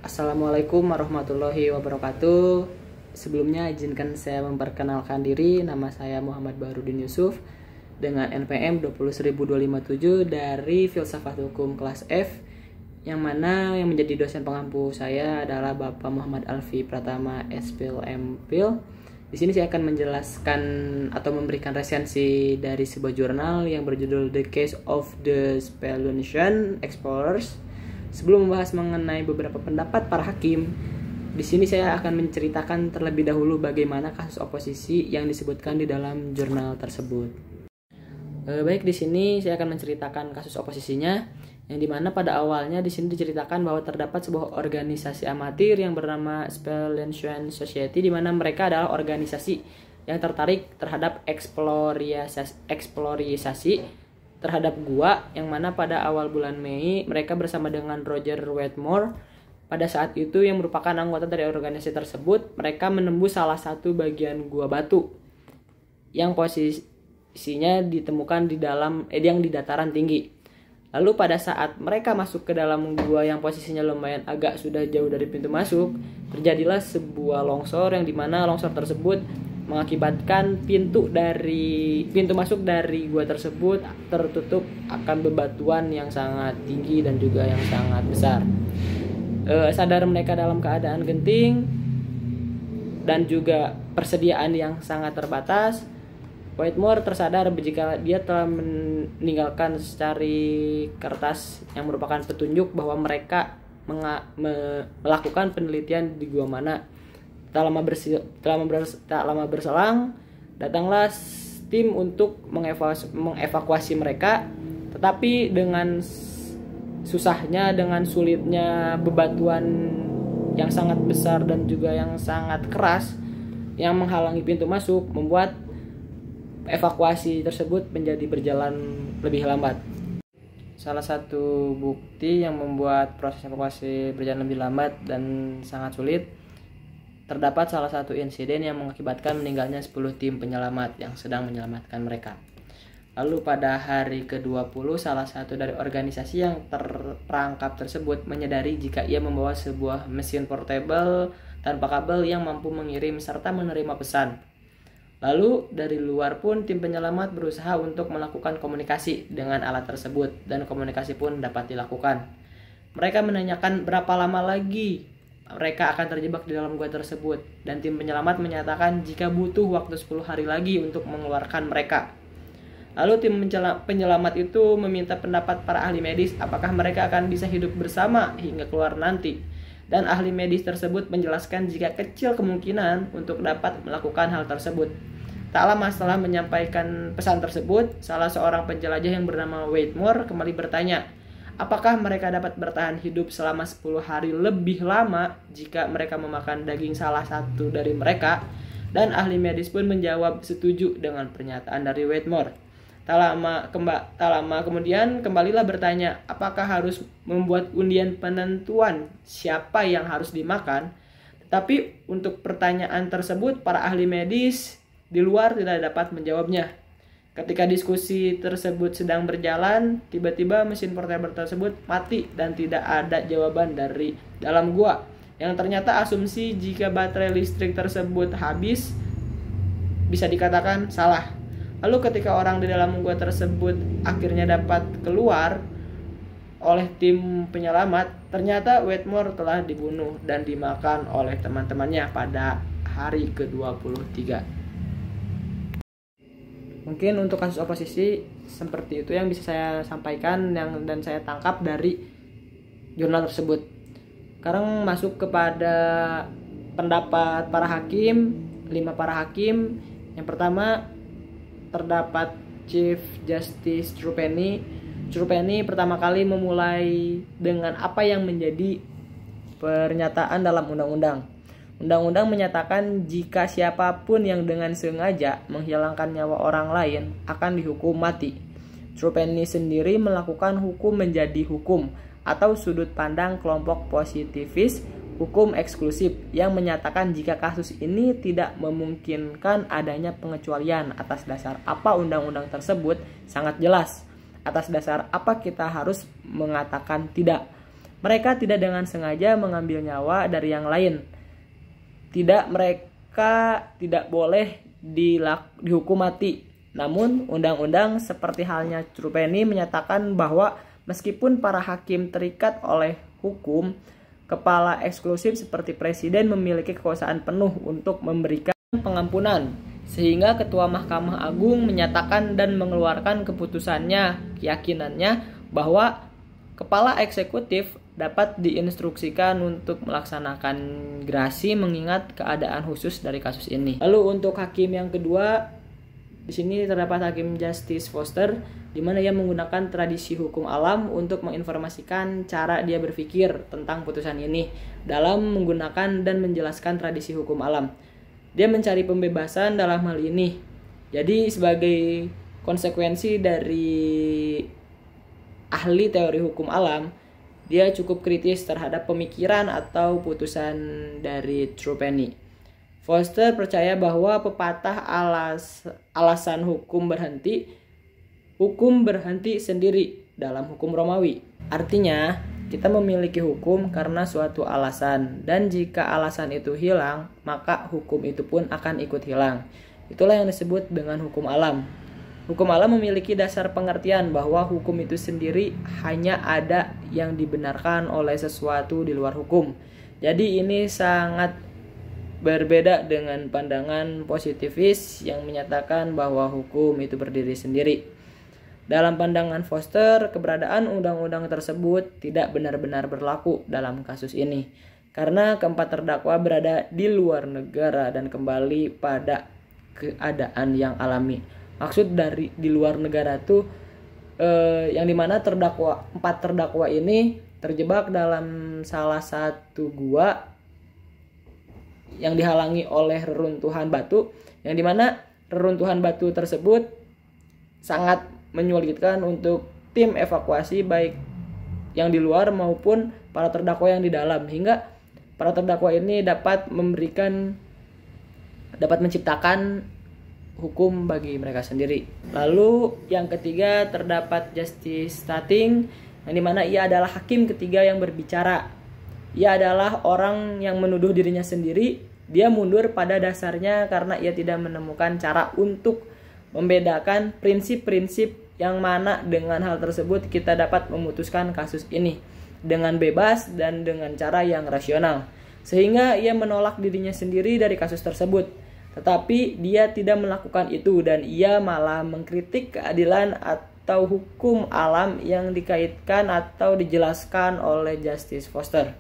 Assalamualaikum warahmatullahi wabarakatuh. Sebelumnya izinkan saya memperkenalkan diri. Nama saya Muhammad Bahrudin Yusuf dengan NPM 20257 dari Filsafat Hukum kelas F, yang mana yang menjadi dosen pengampu saya adalah Bapak Muhammad Alfi Pratama SPhil MPhil. Di sini saya akan menjelaskan atau memberikan resensi dari sebuah jurnal yang berjudul The Case of the Speluntian Explorers. Sebelum membahas mengenai beberapa pendapat para hakim, di sini saya akan menceritakan terlebih dahulu bagaimana kasus oposisi yang disebutkan di dalam jurnal tersebut. Baik, di sini saya akan menceritakan kasus oposisinya, yang dimana pada awalnya di sini diceritakan bahwa terdapat sebuah organisasi amatir yang bernama Speluntian Society, di mana mereka adalah organisasi yang tertarik terhadap eksplorisasi terhadap gua, yang mana pada awal bulan Mei mereka bersama dengan Roger Wetmore pada saat itu yang merupakan anggota dari organisasi tersebut, mereka menembus salah satu bagian gua batu yang posisinya ditemukan yang di dataran tinggi. Lalu pada saat mereka masuk ke dalam gua yang posisinya lumayan agak sudah jauh dari pintu masuk, terjadilah sebuah longsor, yang dimana longsor tersebut mengakibatkan pintu masuk dari gua tersebut tertutup akan bebatuan yang sangat tinggi dan juga yang sangat besar. Sadar mereka dalam keadaan genting dan juga persediaan yang sangat terbatas, Whitmore tersadar jika dia telah meninggalkan secari kertas yang merupakan petunjuk bahwa mereka melakukan penelitian di gua mana. Tak lama berselang, datanglah tim untuk mengevakuasi mereka, tetapi dengan sulitnya bebatuan yang sangat besar dan juga yang sangat keras yang menghalangi pintu masuk, membuat evakuasi tersebut menjadi berjalan lebih lambat. Salah satu bukti yang membuat proses evakuasi berjalan lebih lambat dan sangat sulit, terdapat salah satu insiden yang mengakibatkan meninggalnya 10 tim penyelamat yang sedang menyelamatkan mereka. Lalu pada hari ke-20, salah satu dari organisasi yang terperangkap tersebut menyadari jika ia membawa sebuah mesin portable tanpa kabel yang mampu mengirim serta menerima pesan. Lalu dari luar pun tim penyelamat berusaha untuk melakukan komunikasi dengan alat tersebut, dan komunikasi pun dapat dilakukan. Mereka menanyakan berapa lama lagi mereka akan terjebak di dalam gua tersebut, dan tim penyelamat menyatakan jika butuh waktu 10 hari lagi untuk mengeluarkan mereka. Lalu tim penyelamat itu meminta pendapat para ahli medis apakah mereka akan bisa hidup bersama hingga keluar nanti, dan ahli medis tersebut menjelaskan jika kecil kemungkinan untuk dapat melakukan hal tersebut. Tak lama setelah menyampaikan pesan tersebut, salah seorang penjelajah yang bernama Whitmore kembali bertanya, apakah mereka dapat bertahan hidup selama 10 hari lebih lama jika mereka memakan daging salah satu dari mereka? Dan ahli medis pun menjawab setuju dengan pernyataan dari Whitmore. Tak lama kemudian kembalilah bertanya, apakah harus membuat undian penentuan siapa yang harus dimakan? Tetapi untuk pertanyaan tersebut para ahli medis di luar tidak dapat menjawabnya. Ketika diskusi tersebut sedang berjalan, tiba-tiba mesin portable tersebut mati dan tidak ada jawaban dari dalam gua. Yang ternyata asumsi jika baterai listrik tersebut habis bisa dikatakan salah. Lalu ketika orang di dalam gua tersebut akhirnya dapat keluar oleh tim penyelamat, ternyata Whitmore telah dibunuh dan dimakan oleh teman-temannya pada hari ke-23. Mungkin untuk kasus oposisi seperti itu yang bisa saya sampaikan dan saya tangkap dari jurnal tersebut. Sekarang masuk kepada pendapat para hakim, 5 para hakim. Yang pertama terdapat Chief Justice Trupeni. Trupeni pertama kali memulai dengan apa yang menjadi pernyataan dalam undang-undang. Undang-undang menyatakan jika siapapun yang dengan sengaja menghilangkan nyawa orang lain akan dihukum mati. Trupeni sendiri melakukan hukum menjadi hukum atau sudut pandang kelompok positivis hukum eksklusif yang menyatakan jika kasus ini tidak memungkinkan adanya pengecualian atas dasar apa undang-undang tersebut sangat jelas. Atas dasar apa kita harus mengatakan tidak. mereka tidak dengan sengaja mengambil nyawa dari yang lain. Mereka tidak boleh dihukum mati. Namun, undang-undang seperti halnya Trupeni menyatakan bahwa meskipun para hakim terikat oleh hukum, kepala eksklusif seperti presiden memiliki kekuasaan penuh untuk memberikan pengampunan. Sehingga Ketua Mahkamah Agung menyatakan dan mengeluarkan keyakinannya bahwa kepala eksekutif dapat diinstruksikan untuk melaksanakan gerasi mengingat keadaan khusus dari kasus ini. Lalu untuk hakim yang kedua, di sini terdapat Hakim Justice Foster, di mana ia menggunakan tradisi hukum alam untuk menginformasikan cara dia berpikir tentang putusan ini dalam menggunakan dan menjelaskan tradisi hukum alam. Dia mencari pembebasan dalam hal ini. Jadi sebagai konsekuensi dari ahli teori hukum alam, dia cukup kritis terhadap pemikiran atau putusan dari Trupeni. Foster percaya bahwa pepatah alasan hukum berhenti sendiri dalam hukum Romawi. Artinya, kita memiliki hukum karena suatu alasan, dan jika alasan itu hilang, maka hukum itu pun akan ikut hilang. Itulah yang disebut dengan hukum alam. Hukum alam memiliki dasar pengertian bahwa hukum itu sendiri hanya ada yang dibenarkan oleh sesuatu di luar hukum. Jadi ini sangat berbeda dengan pandangan positivis yang menyatakan bahwa hukum itu berdiri sendiri. Dalam pandangan Foster, keberadaan undang-undang tersebut tidak benar-benar berlaku dalam kasus ini, karena keempat terdakwa berada di luar negara dan kembali pada keadaan yang alami. Maksud dari di luar negara tuh yang dimana empat terdakwa ini terjebak dalam salah satu gua yang dihalangi oleh reruntuhan batu, yang dimana reruntuhan batu tersebut sangat menyulitkan untuk tim evakuasi baik yang di luar maupun para terdakwa yang di dalam, hingga para terdakwa ini dapat menciptakan hukum bagi mereka sendiri. Lalu yang ketiga terdapat Justice Stating, yang dimana ia adalah hakim ketiga yang berbicara. Ia adalah orang yang menuduh dirinya sendiri. Dia mundur pada dasarnya karena ia tidak menemukan cara untuk membedakan prinsip-prinsip yang mana dengan hal tersebut kita dapat memutuskan kasus ini dengan bebas dan dengan cara yang rasional. Sehingga ia menolak dirinya sendiri dari kasus tersebut. Tetapi dia tidak melakukan itu dan ia malah mengkritik keadilan atau hukum alam yang dikaitkan atau dijelaskan oleh Justice Foster.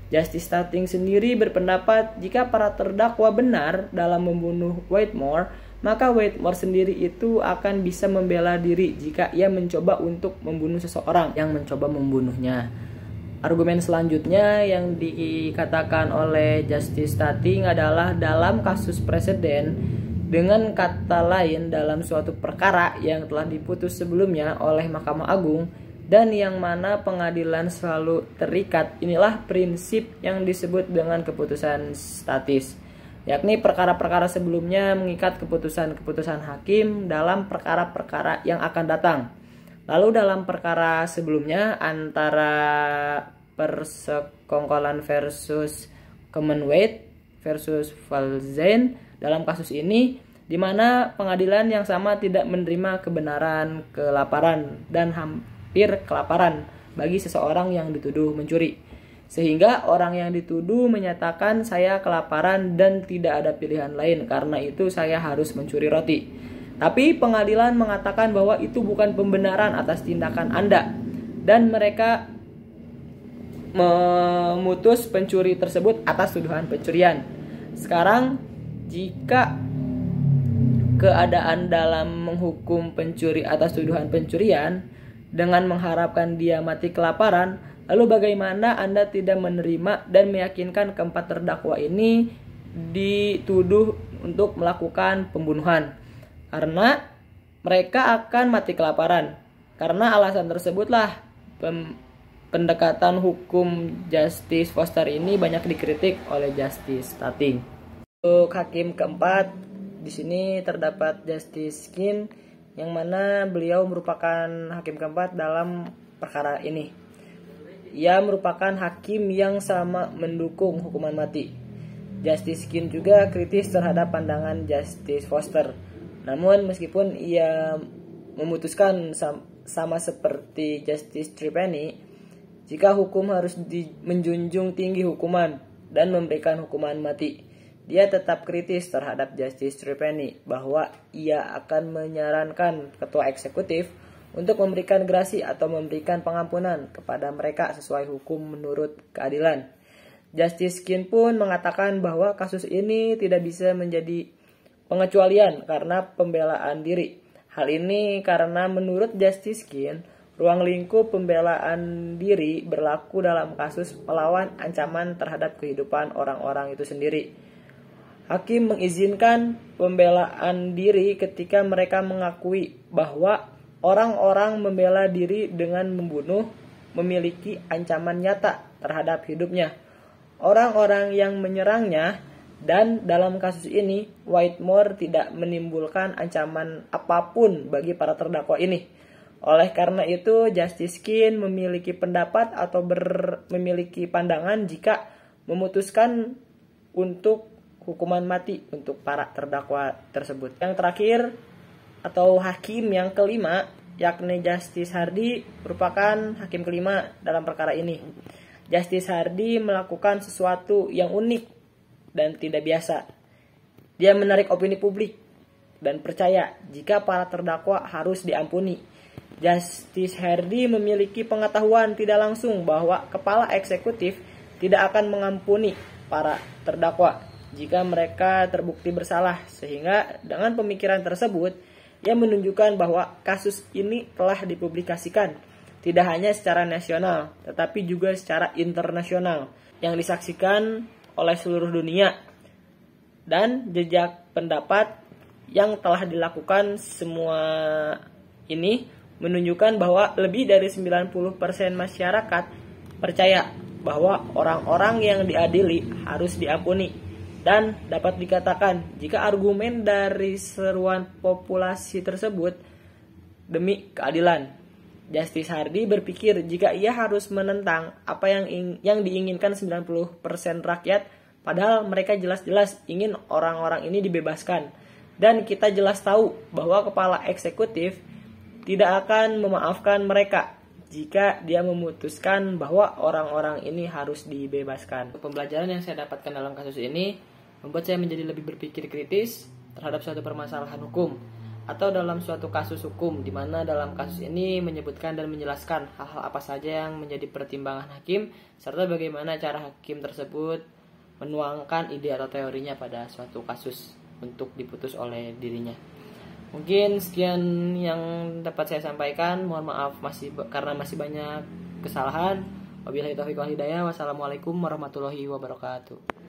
Justice Stating sendiri berpendapat jika para terdakwa benar dalam membunuh Whitmore, maka Whitmore sendiri itu akan bisa membela diri jika ia mencoba untuk membunuh seseorang yang mencoba membunuhnya. Argumen selanjutnya yang dikatakan oleh Justice Stating adalah dalam kasus preseden, dengan kata lain dalam suatu perkara yang telah diputus sebelumnya oleh Mahkamah Agung dan yang mana pengadilan selalu terikat, inilah prinsip yang disebut dengan keputusan statis, yakni perkara-perkara sebelumnya mengikat keputusan-keputusan hakim dalam perkara-perkara yang akan datang. Lalu dalam perkara sebelumnya antara Persekongkolan versus Commonwealth versus Valzen, dalam kasus ini di mana pengadilan yang sama tidak menerima kebenaran kelaparan dan hampir kelaparan bagi seseorang yang dituduh mencuri, sehingga orang yang dituduh menyatakan saya kelaparan dan tidak ada pilihan lain, karena itu saya harus mencuri roti. Tapi pengadilan mengatakan bahwa itu bukan pembenaran atas tindakan Anda, dan mereka memutus pencuri tersebut atas tuduhan pencurian. Sekarang jika keadaan dalam menghukum pencuri atas tuduhan pencurian dengan mengharapkan dia mati kelaparan, lalu bagaimana Anda tidak menerima dan meyakinkan keempat terdakwa ini dituduh untuk melakukan pembunuhan? Karena mereka akan mati kelaparan. Karena alasan tersebutlah pendekatan hukum Justice Foster ini banyak dikritik oleh Justice Stating. Untuk hakim keempat, di sini terdapat Justice Skin, yang mana beliau merupakan hakim keempat dalam perkara ini. ia merupakan hakim yang sama mendukung hukuman mati. Justice Skin juga kritis terhadap pandangan Justice Foster. Namun meskipun ia memutuskan sama seperti Justice Tripeny, jika hukum harus menjunjung tinggi hukuman dan memberikan hukuman mati, dia tetap kritis terhadap Justice Tripeny bahwa ia akan menyarankan ketua eksekutif untuk memberikan gerasi atau memberikan pengampunan kepada mereka sesuai hukum menurut keadilan. Justice Skin pun mengatakan bahwa kasus ini tidak bisa menjadi pengecualian karena pembelaan diri. Hal ini karena menurut Justice Skin, ruang lingkup pembelaan diri berlaku dalam kasus melawan ancaman terhadap kehidupan orang-orang itu sendiri. Hakim mengizinkan pembelaan diri ketika mereka mengakui bahwa orang-orang membela diri dengan membunuh memiliki ancaman nyata terhadap hidupnya, orang-orang yang menyerangnya, dan dalam kasus ini Whitmore tidak menimbulkan ancaman apapun bagi para terdakwa ini. Oleh karena itu, Justice Skin memiliki pendapat atau memiliki pandangan jika memutuskan untuk hukuman mati untuk para terdakwa tersebut. Yang terakhir atau hakim yang kelima, yakni Justice Hardy, merupakan hakim kelima dalam perkara ini. Justice Hardy melakukan sesuatu yang unik dan tidak biasa. Dia menarik opini publik dan percaya jika para terdakwa harus diampuni. Justice Hardy memiliki pengetahuan tidak langsung bahwa kepala eksekutif tidak akan mengampuni para terdakwa jika mereka terbukti bersalah, sehingga dengan pemikiran tersebut ia menunjukkan bahwa kasus ini telah dipublikasikan tidak hanya secara nasional tetapi juga secara internasional yang disaksikan oleh seluruh dunia, dan jejak pendapat yang telah dilakukan semua ini menunjukkan bahwa lebih dari 90% masyarakat percaya bahwa orang-orang yang diadili harus diampuni, dan dapat dikatakan jika argumen dari seruan populasi tersebut demi keadilan. Justice Hardy berpikir jika ia harus menentang apa yang diinginkan 90% rakyat, padahal mereka jelas-jelas ingin orang-orang ini dibebaskan. Dan kita jelas tahu bahwa kepala eksekutif tidak akan memaafkan mereka jika dia memutuskan bahwa orang-orang ini harus dibebaskan. Pembelajaran yang saya dapatkan dalam kasus ini membuat saya menjadi lebih berpikir kritis terhadap suatu permasalahan hukum atau dalam suatu kasus hukum, di mana dalam kasus ini menyebutkan dan menjelaskan hal-hal apa saja yang menjadi pertimbangan hakim, serta bagaimana cara hakim tersebut menuangkan ide atau teorinya pada suatu kasus untuk diputus oleh dirinya. Mungkin sekian yang dapat saya sampaikan. Mohon maaf karena masih banyak kesalahan. Wabillahi taufiq wal hidayah. Wassalamualaikum warahmatullahi wabarakatuh.